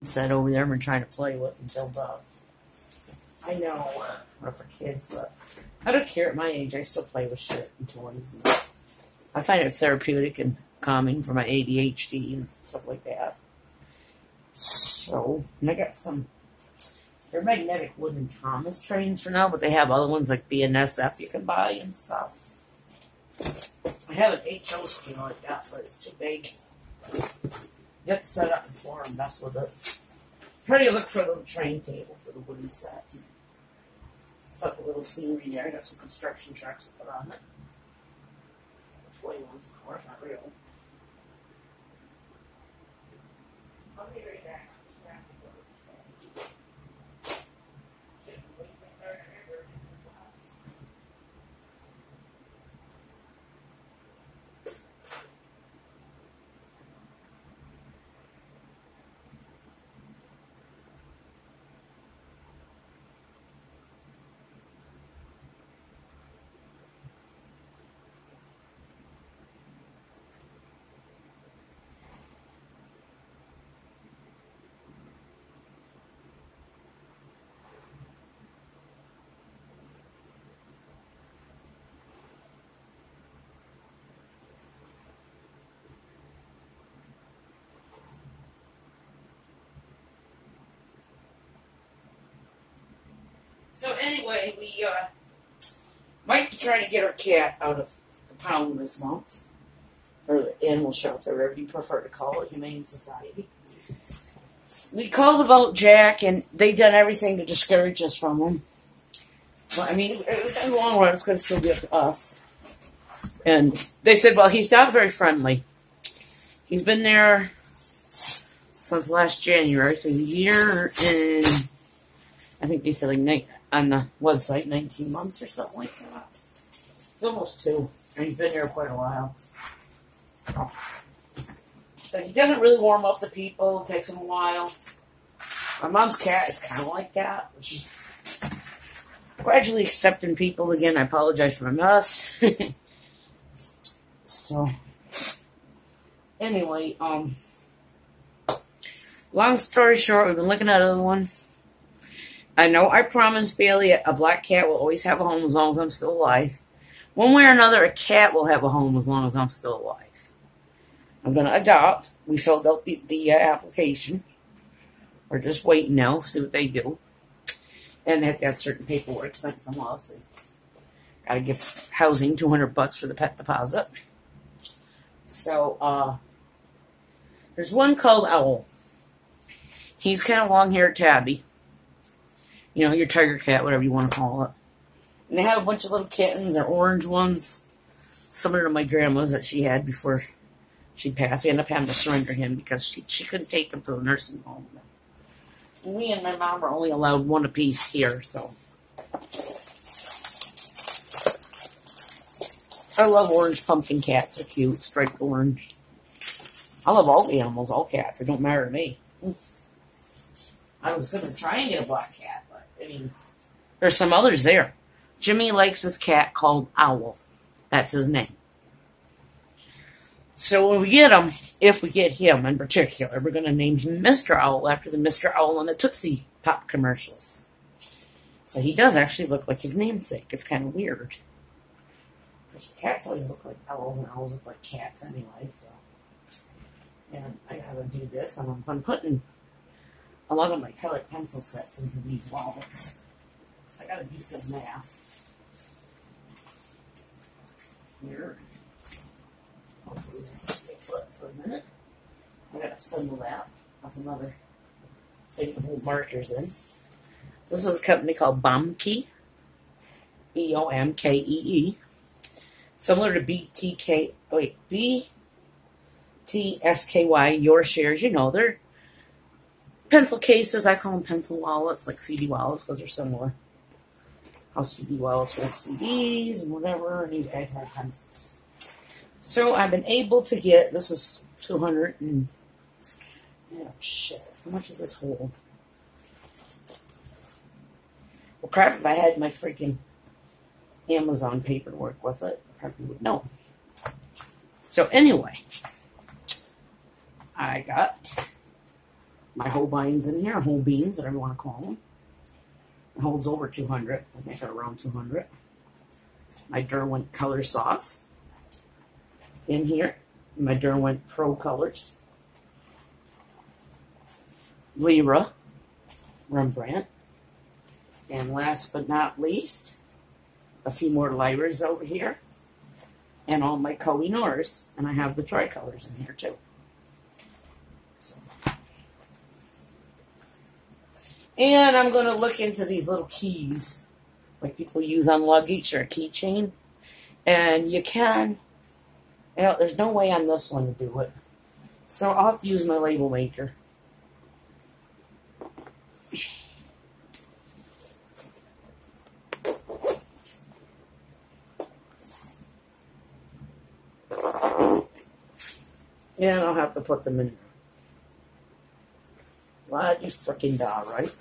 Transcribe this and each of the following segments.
set over there and trying to play with and build up. I know, or for kids, but I don't care at my age. I still play with shit and toys. And I find it therapeutic and calming for my ADHD and stuff like that. So, and I got some, they're magnetic wooden Thomas trains for now, but they have other ones like BNSF you can buy and stuff. I have an HO scale like that, but it's too big. You have to set up the floor and mess with it. Try to look for a little train table for the wooden set. Set up a little scenery there. I got some construction trucks to put on it. Toy ones, of course, not real. I'll be right back. So anyway, we might be trying to get our cat out of the pound this month, or the animal shelter, whatever you prefer to call it, Humane Society. We called about Jack, and they've done everything to discourage us from him. Well, I mean, in the long run, it's going to still be up to us. And they said, well, he's not very friendly. He's been there since last January, so a year and I think they said like on the website 19 months or something like that. It's almost 2, and he's been there quite a while. So he doesn't really warm up to people. It takes him a while. My mom's cat is kind of like that. She's gradually accepting people again. I apologize for my mess. So, anyway, long story short, we've been looking at other ones. I know I promised Bailey a black cat will always have a home as long as I'm still alive. One way or another, a cat will have a home as long as I'm still alive. I'm going to adopt. We filled out the application. We're just waiting now, see what they do. And they have to have certain paperwork sent from us. Got to give housing $200 for the pet deposit. So, there's one called Owl. He's kind of long-haired tabby. You know, your tiger cat, whatever you want to call it. And they have a bunch of little kittens. They're orange ones. Similar to my grandma's that she had before she passed. We ended up having to surrender him because she couldn't take him to the nursing home. And me and my mom are only allowed one apiece here, so. I love orange pumpkin cats. They're cute, striped orange. I love all animals, all cats. It don't matter to me. I was going to try and get a black cat. I mean, there's some others there. Jimmy likes his cat called Owl. That's his name. So when we get him, if we get him in particular, we're going to name him Mr. Owl after the Mr. Owl in the Tootsie Pop commercials. So he does actually look like his namesake. It's kind of weird. Because cats always look like owls, and owls look like cats anyway, so. And I gotta do this, and I'm putting a lot of my colored pencil sets into these wallets. So I gotta do some math. Here. Hopefully I can stay put for a minute. I gotta assemble that. That's another thing to hold markers in. This is a company called Bomkee. B-O-M-K-E-E. Similar to B-T-S-K-Y, Your Shares. You know, they're pencil cases. I call them pencil wallets, like CD wallets, because they're similar. How CD wallets with CDs and whatever, and these guys have pencils. So I've been able to get, this is 200 and, oh shit, how much does this hold? Well, crap, if I had my freaking Amazon paperwork with it, I probably would know. So anyway, I got my Holbeins in here, whole beans, whatever you want to call them. It holds over 200. I think they're around 200. My Derwent color sauce in here. My Derwent Pro Colors. Lyra, Rembrandt. And last but not least, a few more Lyras over here. And all my Koh-i-Noors. And I have the tricolors in here too. So. And I'm going to look into these little keys, like people use on luggage or a keychain. And you can, there's no way on this one to do it. So I'll have to use my label maker. And I'll have to put them in there. Glad you freaking die, right?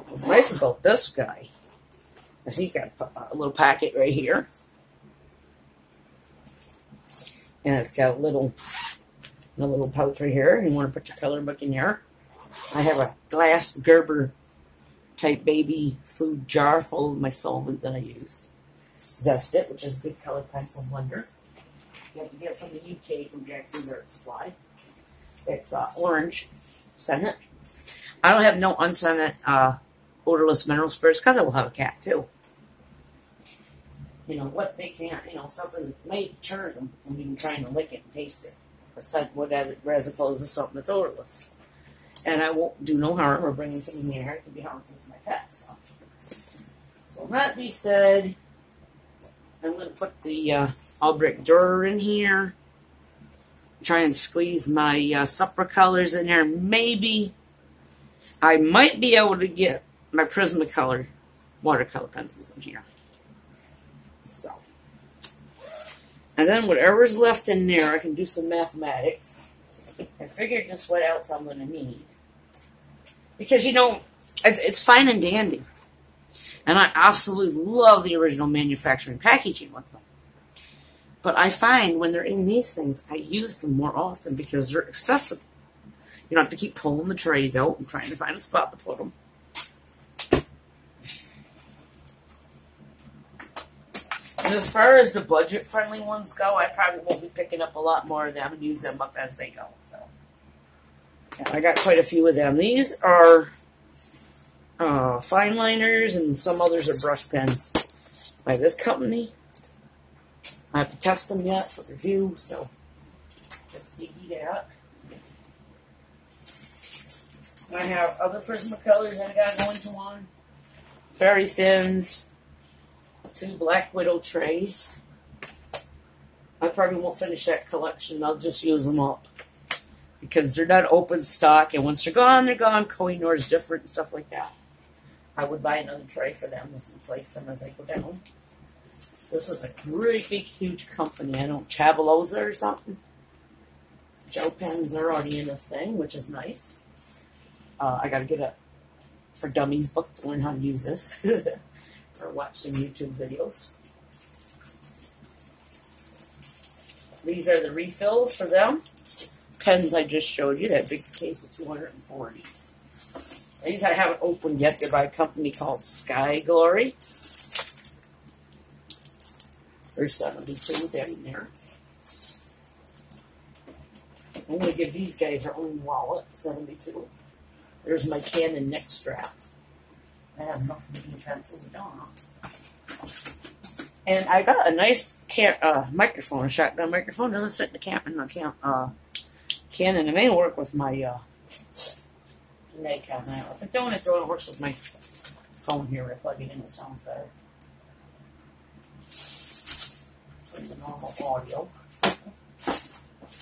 What's nice about this guy is he's got a little packet right here. And it's got a little pouch right here. You want to put your color book in here. I have a glass Gerber type baby food jar full of my solvent that I use. Zest It, which is a good colored pencil blender. You have to get it from the UK from Jackson's Art Supply. It's orange scented. I don't have no unscented odorless mineral spirits because I will have a cat too. You know what they can't, something that may turn them from even trying to lick it and taste it. As opposed to something that's odorless. And I won't do no harm or bring anything in the air. It can be harmful to my pets. So that being said, I'm going to put the Albrecht Dürer in here. Try and squeeze my supper colors in there. Maybe I might be able to get my Prismacolor watercolor pencils in here. So, and then whatever's left in there, I can do some mathematics and figure just what else I'm going to need. Because, it's fine and dandy. And I absolutely love the original manufacturing packaging with them. But I find when they're in these things, I use them more often because they're accessible. You don't have to keep pulling the trays out and trying to find a spot to put them. And as far as the budget-friendly ones go, I probably won't be picking up a lot more of them and use them up as they go. So, yeah, I got quite a few of them. These are fine liners, and some others are brush pens by this company. I have to test them yet for review, so just diggy that. I have other Prismacolors I got going to on. Very Thins, 2 Black Widow trays. I probably won't finish that collection. I'll just use them up because they're not open stock, and once they're gone, they're gone. Koh-i-Noor is different and stuff like that. I would buy another tray for them and replace them as I go down. This is a really big, huge company. I don't Chabaloza or something. Joe pens are already in the thing, which is nice. I got to get a For Dummies book to learn how to use this. Or watch some YouTube videos. These are the refills for them. Pens I just showed you, that big case of 240. These I haven't opened yet. They're by a company called Sky Glory. There's 72 down there. I'm going to give these guys their own wallet, 72. There's my Canon neck strap. I have enough for the pencils down. And I got a nice microphone, a shotgun microphone. Doesn't fit in the Canon. It may work with my Nikon now. If it don't, it works with my phone here. I plug it in, it sounds better. The normal audio.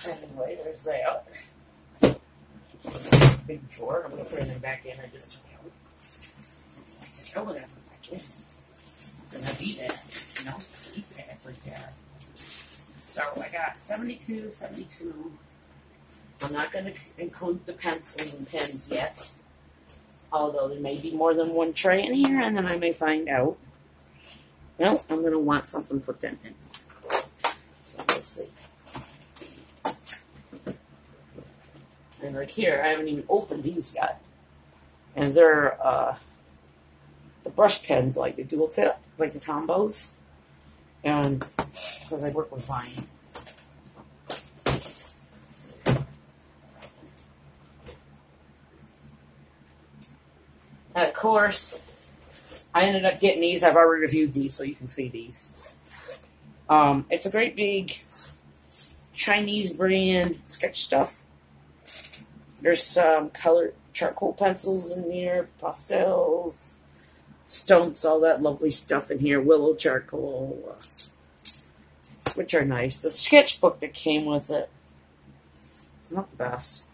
Anyway, there's that. Big drawer. I'm going to put it back in. I just took out. I took out and I put back in. I'm going to be that, keep that right there. So I got 72, 72. I'm not going to include the pencils and pens yet. Although there may be more than one tray in here, and then I may find out. Well, I'm going to want something to put them in. So we'll see. And like here, I haven't even opened these yet. And they're the brush pens, like the dual tip, like the Tombos. And because I work with Vine. And of course, I ended up getting these. I've already reviewed these, so you can see these. It's a great big Chinese brand sketch stuff. There's some colored charcoal pencils in here, pastels, stumps, all that lovely stuff in here. Willow charcoal, which are nice. The sketchbook that came with it, not the best.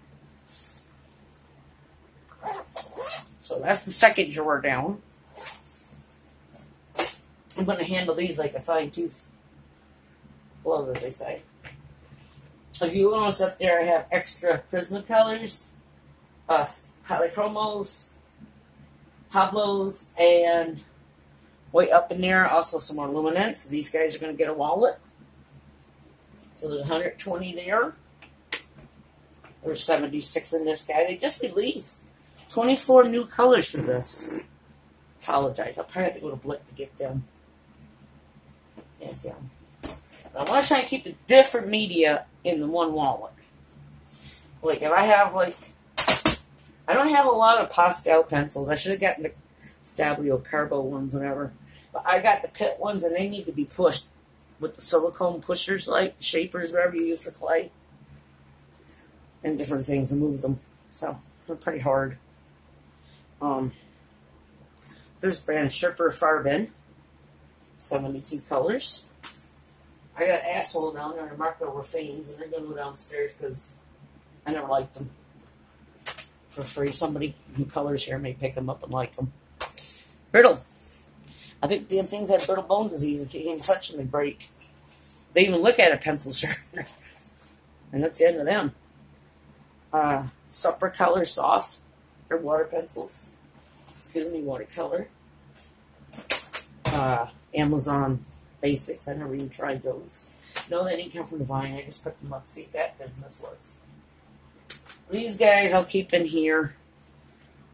So that's the second drawer down. I'm going to handle these like a fine-tooth glove, as they say. If you notice up there, I have extra Prismacolors, Polychromos, Pablos, and way up in there, also some more Luminance. These guys are going to get a wallet. So there's 120 there. There's 76 in this guy. They just released 24 new colors for this. Apologize. I'll probably have to go to Blick to get them. And I want to try and keep the different media in the one wallet. Like if I have I don't have a lot of pastel pencils. I should have gotten the Stabilo Carbo ones, whatever. But I got the Pitt ones, and they need to be pushed with the silicone pushers, like shapers, whatever you use for clay, and different things, and move them. So they're pretty hard. This brand Sherper Farben, 72 colors. I got Asshole down there and marked over Fanes, and they're going to go downstairs because I never liked them. For free, somebody who colors here may pick them up and like them. Brittle. I think damn things have brittle bone disease. If you can't touch them, they break. They even look at a pencil sharpener. And that's the end of them. Supper Color Soft. They're water pencils. Excuse me, watercolor. Amazon Basics. I never even tried those. No, they didn't come from the Vine. I just picked them up to see what that business was. These guys I'll keep in here.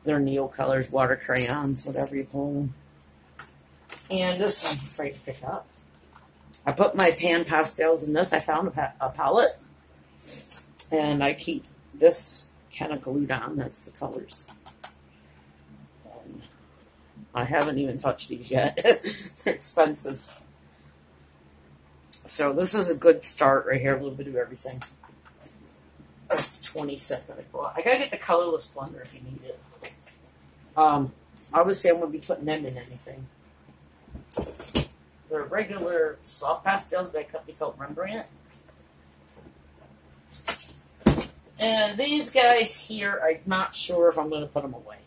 They're Neo Colors, water crayons, whatever you call them. And this I'm afraid to pick up. I put my pan pastels in this. I found a palette. And I keep this kind of glued on. That's the colors. And I haven't even touched these yet. They're expensive. So this is a good start right here. A little bit of everything. That's the 20 cent that I bought. I gotta get the colorless blender if you need it. Obviously, I'm gonna be putting them in anything. They're regular soft pastels by a company called Rembrandt. And these guys here, I'm not sure if I'm gonna put them away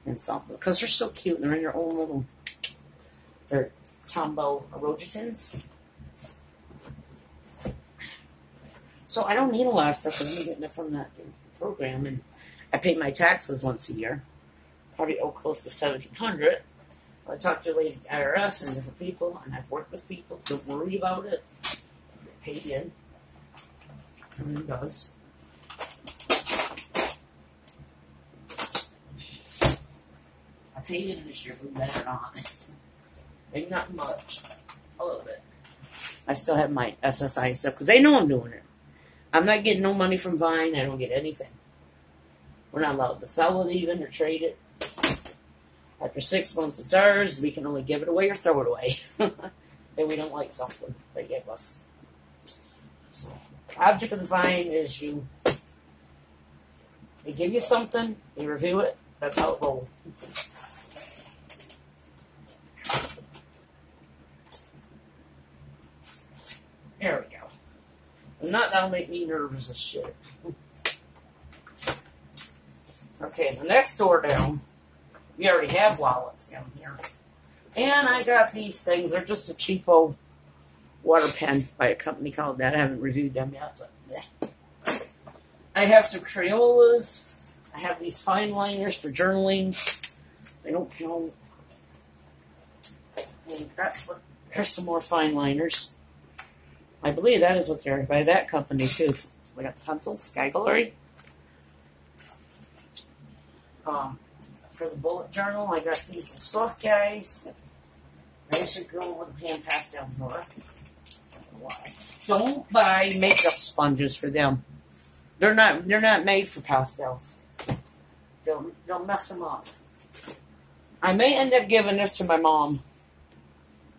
in something because they're so cute and they're in their own little. They're Tombow Orojitins. So I don't need a lot of stuff because I'm getting it from that program, and I pay my taxes once a year. Probably owe close to $1,700. I talked to the lady at IRS and different people, and I've worked with people. Don't worry about it. Get paid in. Everything does. I paid in this year, believe that or not. Maybe not much. A little bit. I still have my SSI and stuff because they know I'm doing it. I'm not getting no money from Vine. I don't get anything. We're not allowed to sell it even or trade it. After 6 months, it's ours. We can only give it away or throw it away. If we don't like something they give us. So, the object of the Vine is they give you something, they review it. That's how it rolls. There we go. And that'll make me nervous as shit. Okay, the next door down, we already have wallets down here. And I got these things. They're just a cheapo water pen by a company called that. I haven't reviewed them yet, but bleh. I have some Crayolas. I have these fine liners for journaling. They don't count. And here's some more fine liners. I believe that is what they're by that company too. We got the pencils, Sky Glory. For the bullet journal, I got these little soft guys. They should go with the pan pastel drawer. Why? Don't buy makeup sponges for them. They're not made for pastels. They'll mess them up. I may end up giving this to my mom.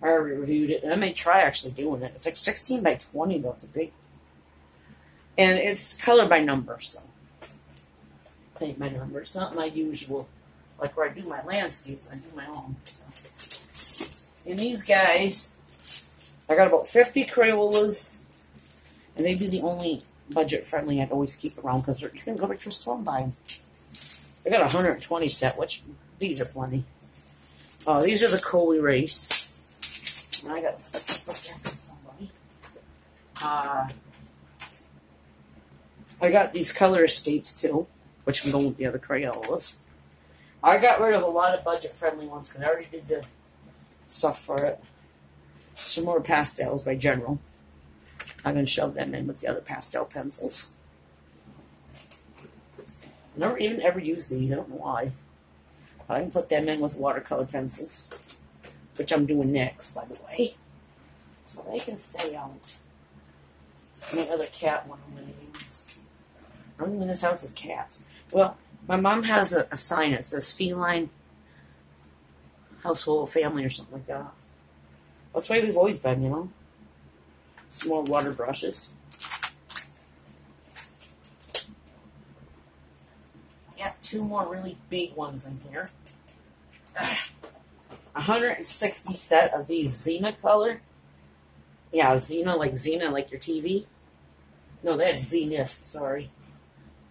I already reviewed it, and I may try actually doing it. It's like 16 by 20 though. It's a big, and it's color by number, so paint by number. It's not my usual, like where I do my landscapes. I do my own. So. And these guys, I got about 50 Crayolas, and they'd be the only budget-friendly I'd always keep around because you can go to your store and buy them. I got a 120 set, which these are plenty. These are the Cool Erase. And I got to put that with somebody. I got these color escapes too, which can go with the other Crayolas. I got rid of a lot of budget-friendly ones because I already did the stuff for it. Some more pastels by General. I'm going to shove them in with the other pastel pencils. I never even ever used these. I don't know why. But I can put them in with watercolor pencils, which I'm doing next, by the way. So they can stay out. And the other cat one I'm going to use. I don't even know this house is cats. Well, my mom has a sign that says feline household family or something like that. That's the way we've always been, you know. Some more water brushes. Got 2 more really big ones in here. 160 set of these Xena color. Yeah, Xena like your TV. No, that's Zenith, sorry.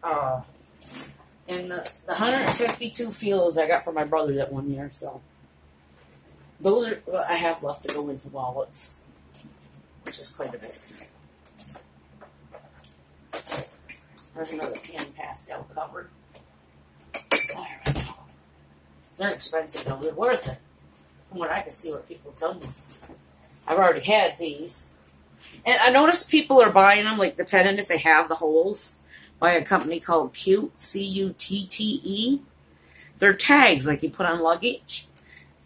And the 152 feels I got from my brother that one year, so. Those are what I have left to go into wallets, which is quite a bit. There's another pan pastel cover. They're expensive though. They're worth it. From what I can see what people have done with them. I've already had these. And I noticed people are buying them, like depending if they have the holes, by a company called Cute, C-U-T-T-E. They're tags like you put on luggage.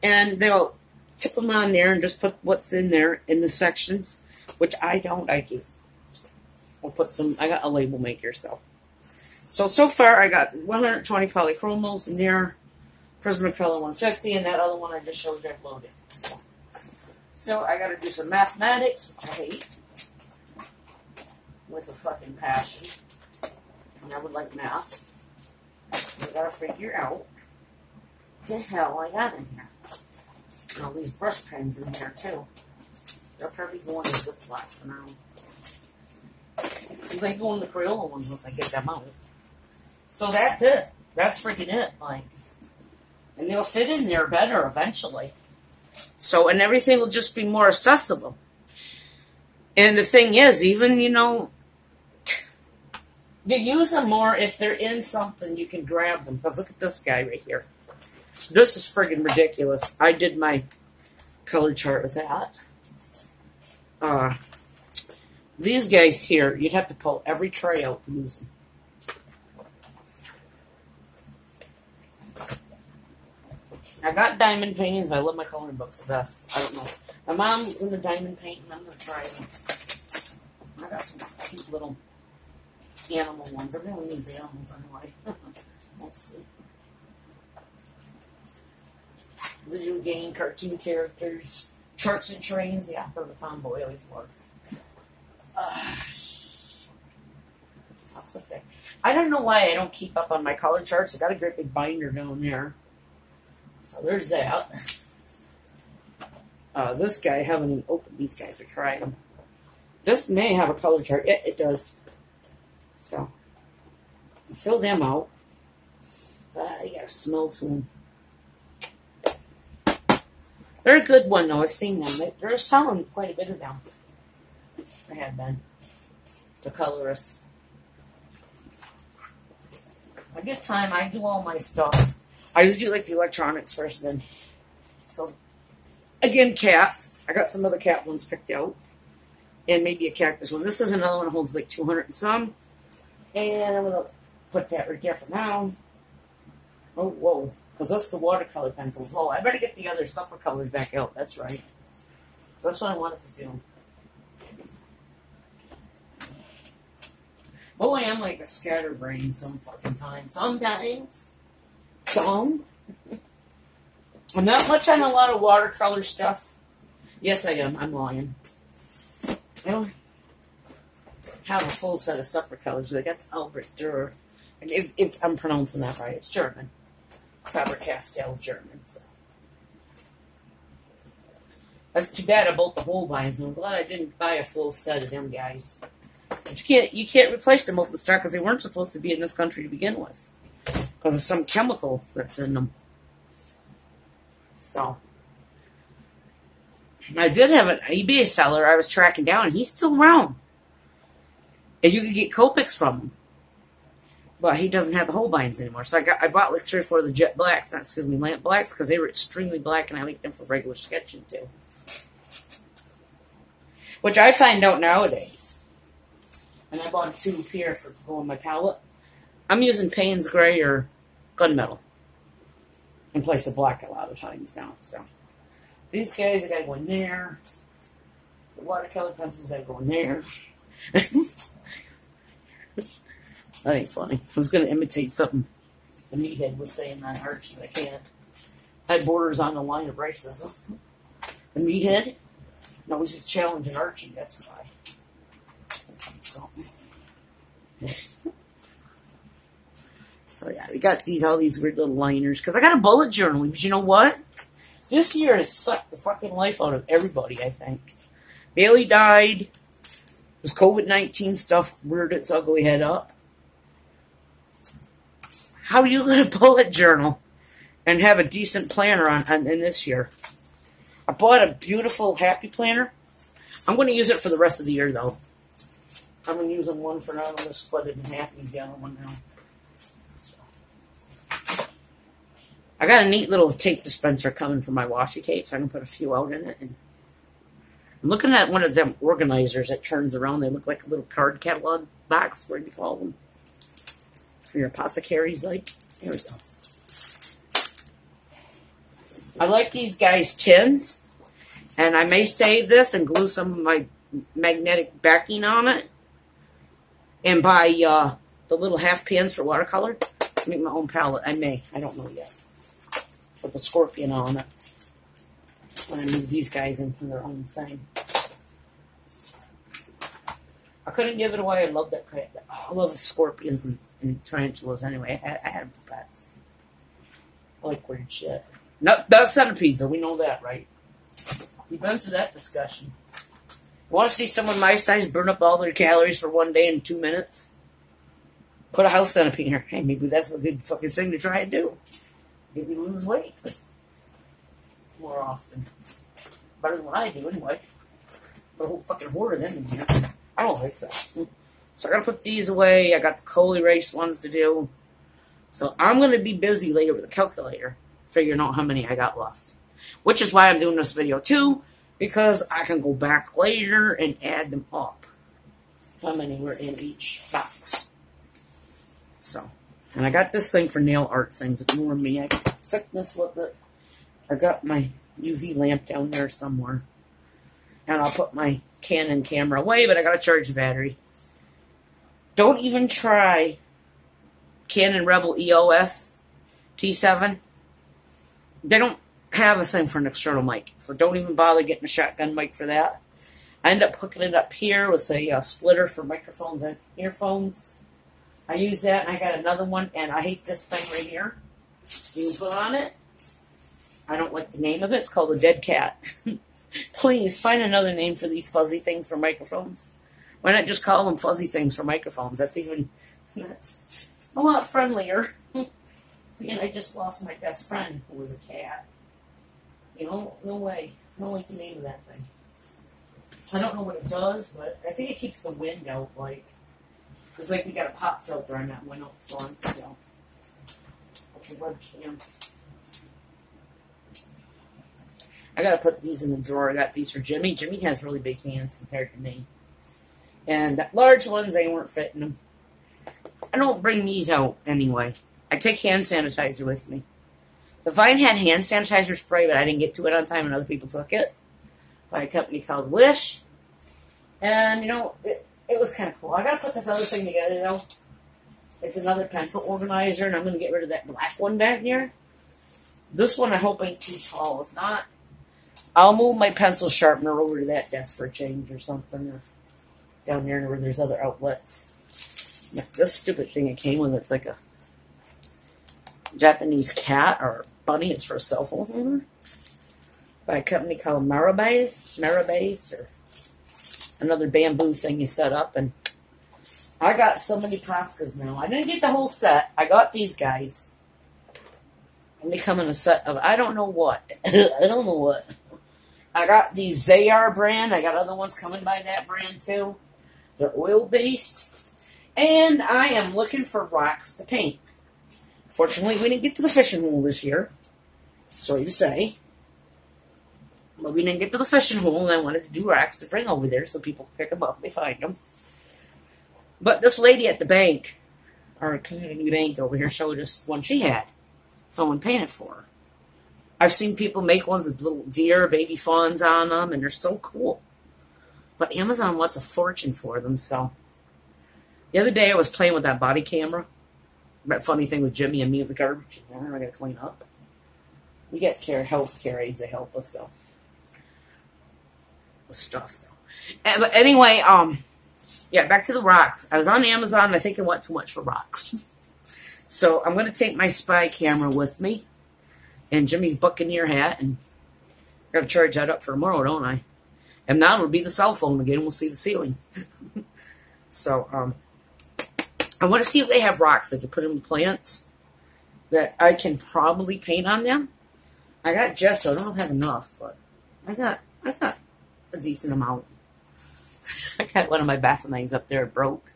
And they'll tip them on there and just put what's in there in the sections, which I don't. I'll put some, I got a label maker, so far I got 120 polychromos in there, Prismacolor 150, and that other one I just showed you I've loaded. So I got to do some mathematics, which I hate, with a fucking passion, and I would like math. I got to figure out what the hell I got in here. And all these brush pens in here too. They're probably going in Ziploc for now. They go in the Crayola ones once I get them out. So that's it. That's freaking it. Like, and they'll fit in there better eventually. So, and everything will just be more accessible. And the thing is, even, you know, you use them more if they're in something, you can grab them. Because look at this guy right here. This is friggin' ridiculous. I did my color chart with that. These guys here, you'd have to pull every tray out and use them. I got diamond paintings. I love my coloring books the best. I don't know. My mom's into diamond painting. I'm going to try them. I got some cute little animal ones. Everyone needs animals anyway. Mostly. Video game, cartoon characters, trucks and trains. Yeah, for the tomboy always works. That's okay. I don't know why I don't keep up on my color charts. I got a great big binder down there. So there's that. This guy, I haven't even opened these guys or tried them. This may have a color chart. Yeah, it does. So, fill them out. You got a smell to them. They're a good one, though. I've seen them. They're selling quite a bit of them. I have been. The colorist. I get time. I do all my stuff. I just do like the electronics first, then. So, again, cats. I got some other cat ones picked out. And maybe a cactus one. This is another one that holds like 200 and some. And I'm going to put that right there for now. Oh, whoa. Because that's the watercolor pencils. Whoa, I better get the other supper colors back out. That's right. That's what I wanted to do. Oh, I am like a scatterbrain some fucking time. Sometimes. Some. I'm not much on a lot of watercolor stuff. Yes, I am. I'm lying. I don't have a full set of supper colors. I got the Albert Dürer. If I'm pronouncing that right, it's German. Faber-Castell German. So. That's too bad I bought the Holbeins. I'm glad I didn't buy a full set of them guys. But you can't replace them open stock because they weren't supposed to be in this country to begin with. Because of some chemical that's in them. So. I did have an eBay seller I was tracking down, and he's still around. And you could get Copics from him. But he doesn't have the Holbeins anymore. So I bought like 3 or 4 of the jet blacks, lamp blacks, because they were extremely black, and I like them for regular sketching too. Which I find out nowadays. And I bought a tube here for to go on my palette. I'm using Payne's Gray or Gunmetal in place of black a lot of times now. So these guys, I gotta go in there. The watercolor pencils gotta go in there. That ain't funny. I was going to imitate something the meathead was saying on Arch, but I can't. That borders on the line of racism. The meathead? No, he's just challenging Archie, that's why. Something. So yeah, we got all these weird little liners. Because I got a bullet journal. But you know what? This year has sucked the fucking life out of everybody, I think. Bailey died. This COVID-19 stuff reared its ugly head up. How are you going to bullet journal and have a decent planner in this year? I bought a beautiful happy planner. I'm going to use it for the rest of the year, though. I'm going to use one for now. I'm going to split it in half and use the other one now. So. I got a neat little tape dispenser coming for my washi tapes. I can put a few out in it. And I'm looking at one of them organizers that turns around. They look like a little card catalog box. What do you call them? For your apothecaries, like. Here we go. I like these guys' tins. And I may save this and glue some of my magnetic backing on it. And buy the little half pans for watercolor. To make my own palette. I may. I don't know yet. Put the scorpion on it. When I move these guys into their own thing. I couldn't give it away. I love that crap. I love the scorpions and tarantulas anyway. I had them for pets. I like weird shit. Not centipedes, though. We know that, right? We've been through that discussion. Want to see someone my size burn up all their calories for one day in 2 minutes? Put a house centipede here. Hey, maybe that's a good fucking thing to try and do. Maybe lose weight more often. Better than what I do, anyway. Put a whole fucking horde of them in here. I don't think so. So I gotta put these away. I got the coal erase ones to do. So I'm gonna be busy later with a calculator, figuring out how many I got left. Which is why I'm doing this video too, because I can go back later and add them up. How many were in each box. So, and I got this thing for nail art things. Ignore me. I got sickness with it. I got my UV lamp down there somewhere. And I'll put my Canon camera away, but I gotta charge the battery. Don't even try Canon Rebel EOS T7. They don't have a thing for an external mic, so don't even bother getting a shotgun mic for that. I end up hooking it up here with a splitter for microphones and earphones. I use that, and I got another one, and I hate this thing right here. You can put on it. I don't like the name of it. It's called a dead cat. Please, find another name for these fuzzy things for microphones. Why not just call them fuzzy things for microphones? That's a lot friendlier. And I just lost my best friend, who was a cat. You know, no way. I don't like the name of that thing. I don't know what it does, but I think it keeps the wind out, like. It's like we got a pop filter on that window front, so. With the webcam. I gotta put these in the drawer. I got these for Jimmy. Jimmy has really big hands compared to me. And large ones, they weren't fitting him. I don't bring these out anyway. I take hand sanitizer with me. The Vine had hand sanitizer spray, but I didn't get to it on time, and other people took it. By a company called Wish. And, you know, it was kind of cool. I got to put this other thing together, though. It's another pencil organizer, and I'm going to get rid of that black one back here. This one I hope ain't too tall. If not, I'll move my pencil sharpener over to that desk for a change or something. Or down there where there's other outlets. Yeah, this stupid thing it came with, it's like a Japanese cat or bunny. It's for a cell phone holder. By a company called Marabase, or another bamboo thing you set up. And I got so many Poscas now. I didn't get the whole set. I got these guys. And they come in a set of, I don't know what. I got the Zayar brand. I got other ones coming by that brand too. They're oil-based. And I am looking for rocks to paint. Fortunately, we didn't get to the fishing hole this year. Sorry to say. But we didn't get to the fishing hole, and I wanted to do racks to bring over there so people pick them up if they find them. But this lady at the bank, our community bank over here, showed us one she had. Someone painted for her. I've seen people make ones with little deer, baby fawns on them, and they're so cool. But Amazon wants a fortune for them, so. The other day I was playing with that body camera. That funny thing with Jimmy and me with the garbage. I got to clean up. We get health care aides that help us, so. With stuff, so. But anyway, yeah, back to the rocks. I was on Amazon, and I think I want too much for rocks. So I'm going to take my spy camera with me and Jimmy's Buccaneer hat, and I got to charge that up for tomorrow, don't I? And now it'll be the cell phone again. We'll see the ceiling. So I want to see if they have rocks that you put in plants that I can probably paint on them. I got gesso. I don't have enough, but I got a decent amount. I got one of my Baphomets up there. It broke.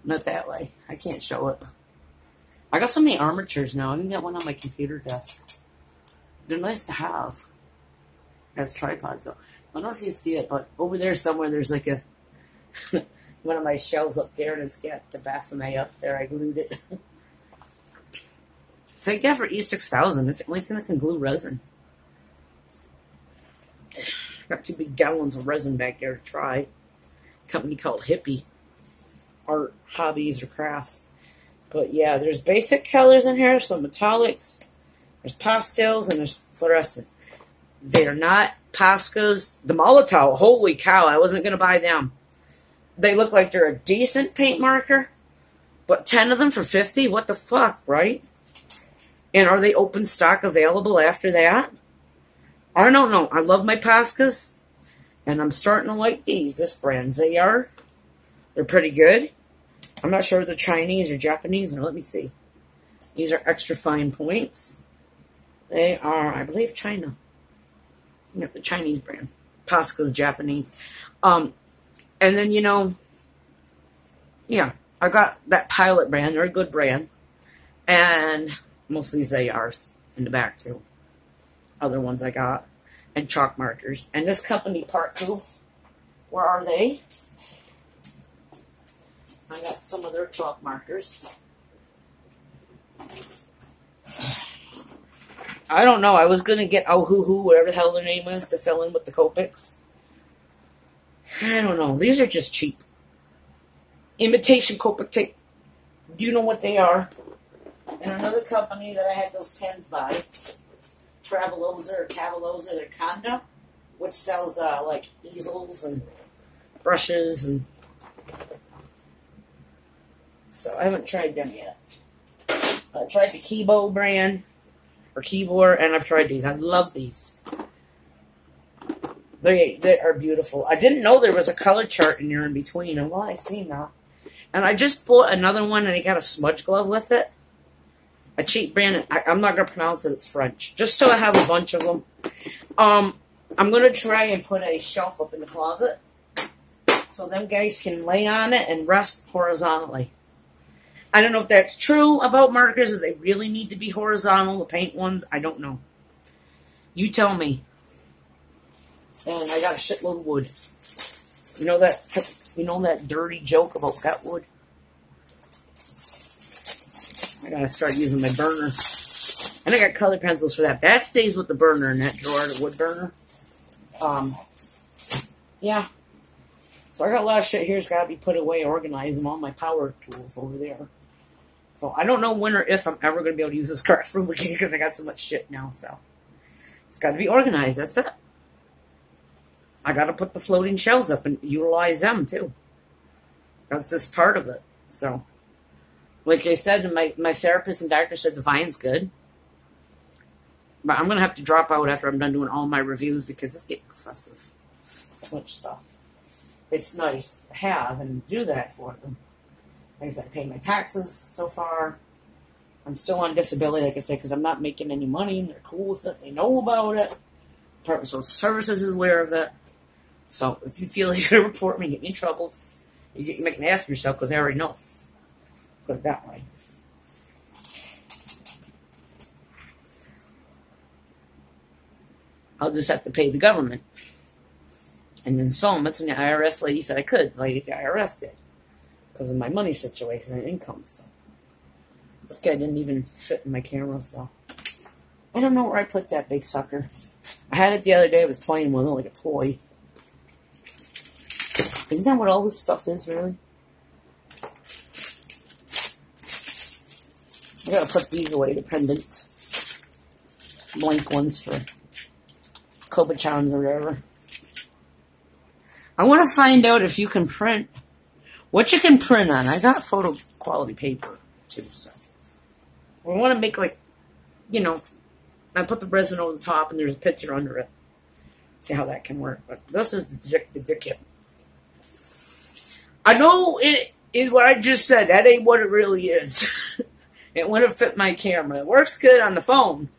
Not that way. I can't show it. I got so many armatures now. I can get one on my computer desk. They're nice to have as tripods, though. I don't know if you see it, but over there somewhere there's like a one of my shelves up there, and it's got the Baphomet up there. I glued it. Thank God for E6000. It's the only thing that can glue resin. Got 2 big gallons of resin back there to try. A company called Hippie. Art, hobbies, or crafts. But yeah, there's basic colors in here, some metallics, there's pastels, and there's fluorescent. They're not Poscas. The Molotov, holy cow, I wasn't going to buy them. They look like they're a decent paint marker, but 10 of them for $50? What the fuck, right? And are they open stock available after that? I don't know. I love my Poscas, and I'm starting to like these. This brand, Zayar. They're pretty good. I'm not sure if they're Chinese or Japanese. Or let me see. These are extra fine points. They are, I believe, China. Yep, the Chinese brand. Posca's Japanese. And then, you know, yeah, I got that Pilot brand. They're a good brand. And mostly Zayars in the back, too. Other ones I got. And chalk markers. And this company, Part2, where are they? I got some of their chalk markers. I don't know. I was going to get Ohuhu, whatever the hell their name is, to fill in with the Copics. I don't know. These are just cheap. Imitation Copic tape. Do you know what they are? And another company that I had those pens by, Travelosa or Cavalosa, they're Conda, which sells like easels and brushes and... So I haven't tried them yet. I tried the Kibo brand, or Keyboard, and I've tried these. I love these. They are beautiful. I didn't know there was a color chart in here in between, and well, I see now. And I just bought another one, and it got a smudge glove with it. A cheap brand. I'm not going to pronounce it. It's French. Just so I have a bunch of them. I'm going to try and put a shelf up in the closet, so them guys can lay on it and rest horizontally. I don't know if that's true about markers, if they really need to be horizontal, the paint ones. I don't know. You tell me. And I got a shitload of wood. You know that dirty joke about cut wood? I gotta start using my burner. And I got colored pencils for that. That stays with the burner in that drawer, the wood burner. Yeah. So I got a lot of shit here that's got to be put away, organized, and all my power tools over there. So I don't know when or if I'm ever going to be able to use this craft room again because I got so much shit now. So it's got to be organized. That's it. I got to put the floating shelves up and utilize them too. That's just part of it. So, like I said, my therapist and doctor said the vine's good. But I'm going to have to drop out after I'm done doing all my reviews because it's getting excessive. Too much stuff. It's nice to have and do that for them. Like I said, I pay my taxes so far. I'm still on disability, like I said, because I'm not making any money, and they're cool with it. They know about it. Department of Social Services is aware of it. So if you feel like you're going to report me, get me in trouble, you make an ass of yourself because they already know. Put it that way. I'll just have to pay the government. And then installments, and the IRS lady said I could. The lady at the IRS did. Because of my money situation and income. So this guy didn't even fit in my camera, so I don't know where I put that big sucker. I had it the other day. I was playing with it like a toy. Isn't that what all this stuff is, really? I gotta put these away, the pendants. Blank ones for Kobachans or whatever. I want to find out if you can print, what you can print on. I got photo quality paper, too, so. I want to make, like, you know, I put the resin over the top and there's a picture under it. See how that can work. But this is the kit. I know it is what I just said. That ain't what it really is. It wouldn't fit my camera. It works good on the phone.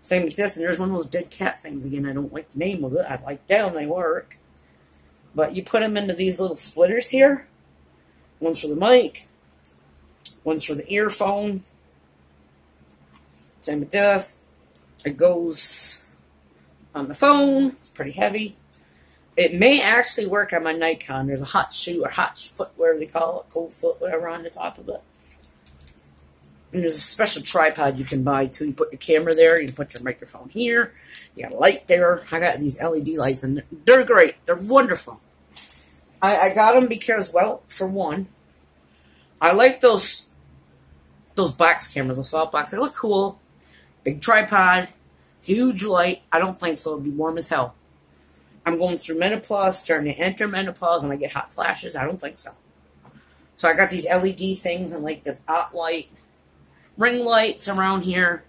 Same with this. And there's one of those dead cat things again. I don't like the name of it. I like them. They work. But you put them into these little splitters here. One's for the mic. One's for the earphone. Same with this. It goes on the phone. It's pretty heavy. It may actually work on my Nikon. There's a hot shoe or hot foot, whatever they call it. Cold foot, whatever, on the top of it. And there's a special tripod you can buy, too. You put your camera there. You can put your microphone here. You got a light there. I got these LED lights, and they're great. They're wonderful. I got them because, well, for one, I like those box cameras, those soft box. They look cool. Big tripod, huge light. I don't think so. It'll be warm as hell. I'm going through menopause, starting to enter menopause, and I get hot flashes. I don't think so. So I got these LED things and like the hot light, ring lights around here.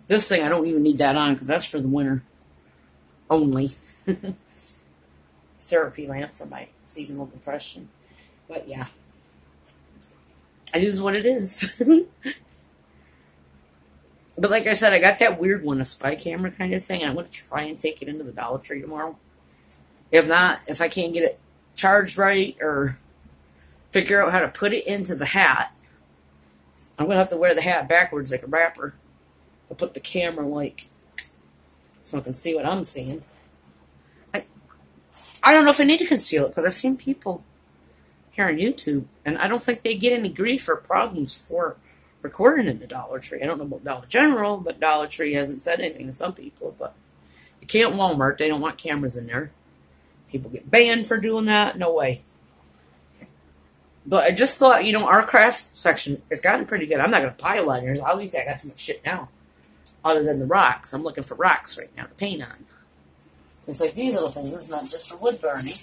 This thing, I don't even need that on because that's for the winter only. Therapy lamp for my seasonal depression. But yeah. It is what it is. But like I said, I got that weird one, a spy camera kind of thing. And I'm going to try and take it into the Dollar Tree tomorrow. If not, if I can't get it charged right or figure out how to put it into the hat, I'm going to have to wear the hat backwards like a rapper. I'll put the camera like so I can see what I'm seeing. I don't know if I need to conceal it because I've seen people here on YouTube and I don't think they get any grief or problems for recording in the Dollar Tree. I don't know about Dollar General, but Dollar Tree hasn't said anything to some people. But you can't Walmart. They don't want cameras in there. People get banned for doing that. No way. But I just thought, you know, our craft section has gotten pretty good. I'm not going to pile on yours. Obviously, I got too much shit now. Other than the rocks. I'm looking for rocks right now to paint on. It's like these little things. This is not just for wood burning.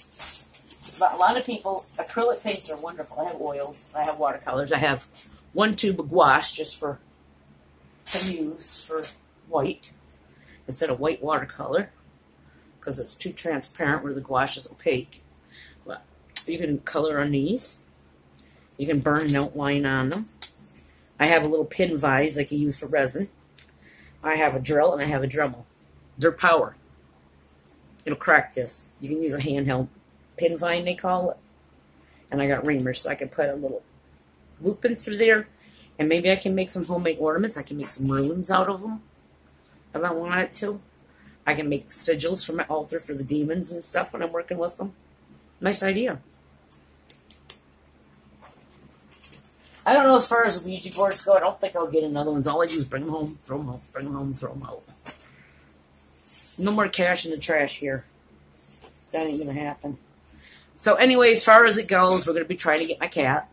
But a lot of people, acrylic paints are wonderful. I have oils. I have watercolors. I have one tube of gouache just for to use for white instead of white watercolor because it's too transparent where the gouache is opaque. But you can color on these. You can burn an outline on them. I have a little pin vise like you use for resin. I have a drill and I have a Dremel. They're power. It'll crack this. You can use a handheld pin vine, they call it. And I got reamers, so I can put a little loop in through there. And maybe I can make some homemade ornaments. I can make some runes out of them if I wanted to. I can make sigils for my altar for the demons and stuff when I'm working with them. Nice idea. I don't know as far as Ouija boards go. I don't think I'll get another one. All I do is bring them home, throw them out, bring them home, throw them out. No more cash in the trash here. That ain't going to happen. So anyway, as far as it goes, we're going to be trying to get my cat.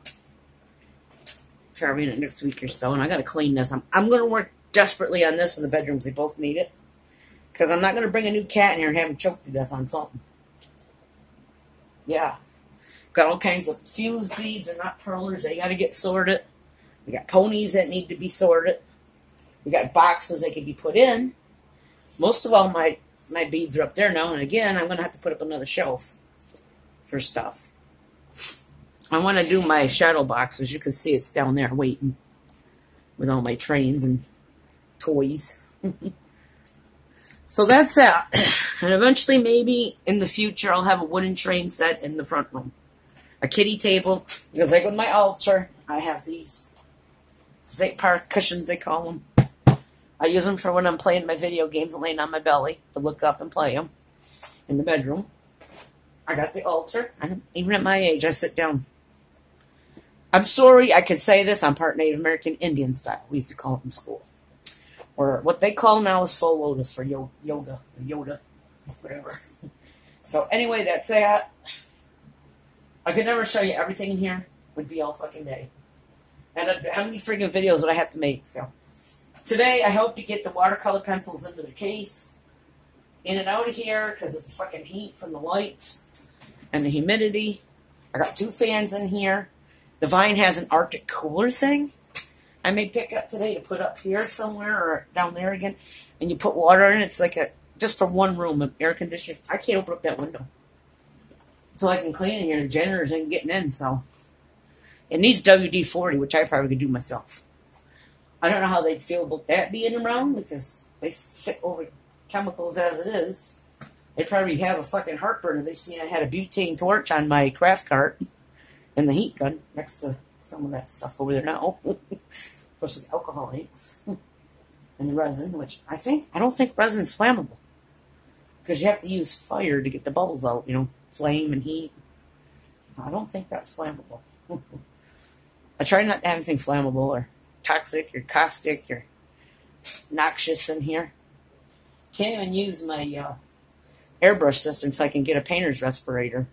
Traveling it next week or so. And I got to clean this. I'm going to work desperately on this in the bedrooms. They both need it. Because I'm not going to bring a new cat in here and have him choke to death on something. Yeah. Got all kinds of fuse beads. They're not pearlers. They got to get sorted. We got ponies that need to be sorted. We got boxes that can be put in. Most of all my beads are up there now. And again, I'm going to have to put up another shelf for stuff. I want to do my shadow boxes. You can see it's down there waiting with all my trains and toys. So that's that. And eventually, maybe in the future, I'll have a wooden train set in the front room. A kiddie table, because like with my altar, I have these St. Park cushions, they call them. I use them for when I'm playing my video games and laying on my belly to look up and play them in the bedroom. I got the altar, and even at my age, I sit down. I'm sorry I could say this, I'm part Native American Indian style. We used to call it in school. Or what they call now is full lotus for yoga, Yoda, whatever. So anyway, that's that. I could never show you everything in here. Would be all fucking day. And how many freaking videos would I have to make? So today, I hope to get the watercolor pencils into the case. In and out of here because of the fucking heat from the lights and the humidity. I got 2 fans in here. The Vine has an Arctic cooler thing. I may pick up today to put up here somewhere or down there again. And you put water in it. It's like just for one room of air conditioning. I can't open up that window until I can clean in here. The janitor's ain't getting in, so. It needs WD-40, which I probably could do myself. I don't know how they'd feel about that being around because they fit over chemicals as it is. They probably have a fucking heartburn if they seen I had a butane torch on my craft cart and the heat gun next to some of that stuff over there now. Especially the alcohol inks and the resin, which I don't think resin's flammable because you have to use fire to get the bubbles out, flame and heat. I don't think that's flammable. I try not to have anything flammable or toxic or caustic or noxious in here. Can't even use my airbrush system if I can get a painter's respirator.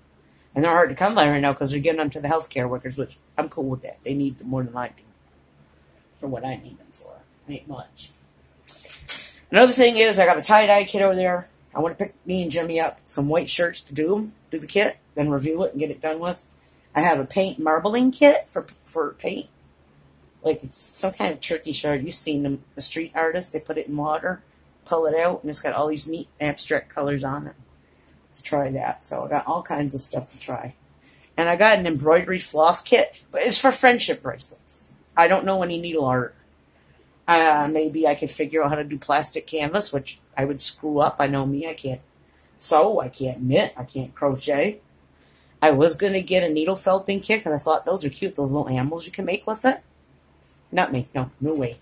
And they're hard to come by right now because they're giving them to the healthcare workers, which I'm cool with that. They need them more than I do for what I need them for. It ain't much. Another thing is I got a tie-dye kit over there. I want to pick me and Jimmy up some white shirts to do the kit, then review it and get it done with. I have a paint marbling kit for paint. Like it's some kind of turkey shard. You've seen them, the street artists. They put it in water, pull it out, and it's got all these neat abstract colors on it. To try that. So I got all kinds of stuff to try. And I got an embroidery floss kit, but it's for friendship bracelets. I don't know any needle art. Maybe I could figure out how to do plastic canvas, which I would screw up. I know me. I can't sew. I can't knit. I can't crochet. I was going to get a needle felting kit because I thought those are cute, those little animals you can make with it. Not me. No way.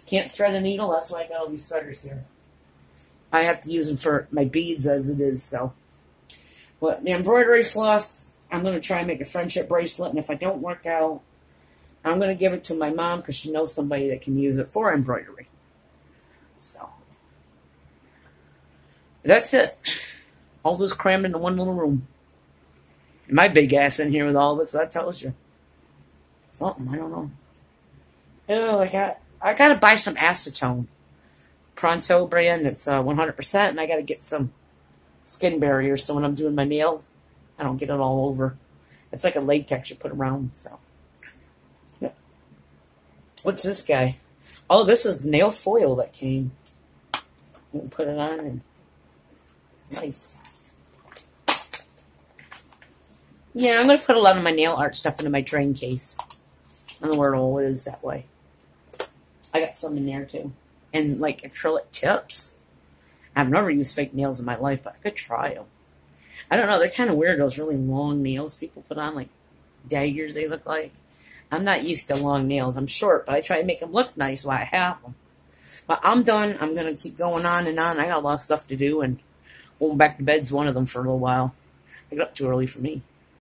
Can't thread a needle. That's why I got all these sweaters here. I have to use them for my beads as it is, so. Well, the embroidery floss, I'm going to try and make a friendship bracelet, and if I don't work out, I'm going to give it to my mom because she knows somebody that can use it for embroidery. So, that's it. All this crammed into one little room. And my big ass in here with all of it, so that tells you something. I don't know. Oh, I got to buy some acetone. Pronto brand, it's 100%, and I got to get some skin barrier so when I'm doing my nail, I don't get it all over. It's like a latex you put around, so. Yeah. What's this guy? Oh, this is nail foil that came. You can put it on and nice. Yeah, I'm going to put a lot of my nail art stuff into my train case. I don't know where it all is that way. I got some in there too. And like acrylic tips. I've never used fake nails in my life, but I could try them. I don't know, they're kind of weird, those really long nails people put on, like daggers they look like. I'm not used to long nails. I'm short, but I try to make them look nice while I have them. But I'm done. I'm going to keep going on and on. I got a lot of stuff to do, and going back to bed's one of them for a little while. I got up too early for me.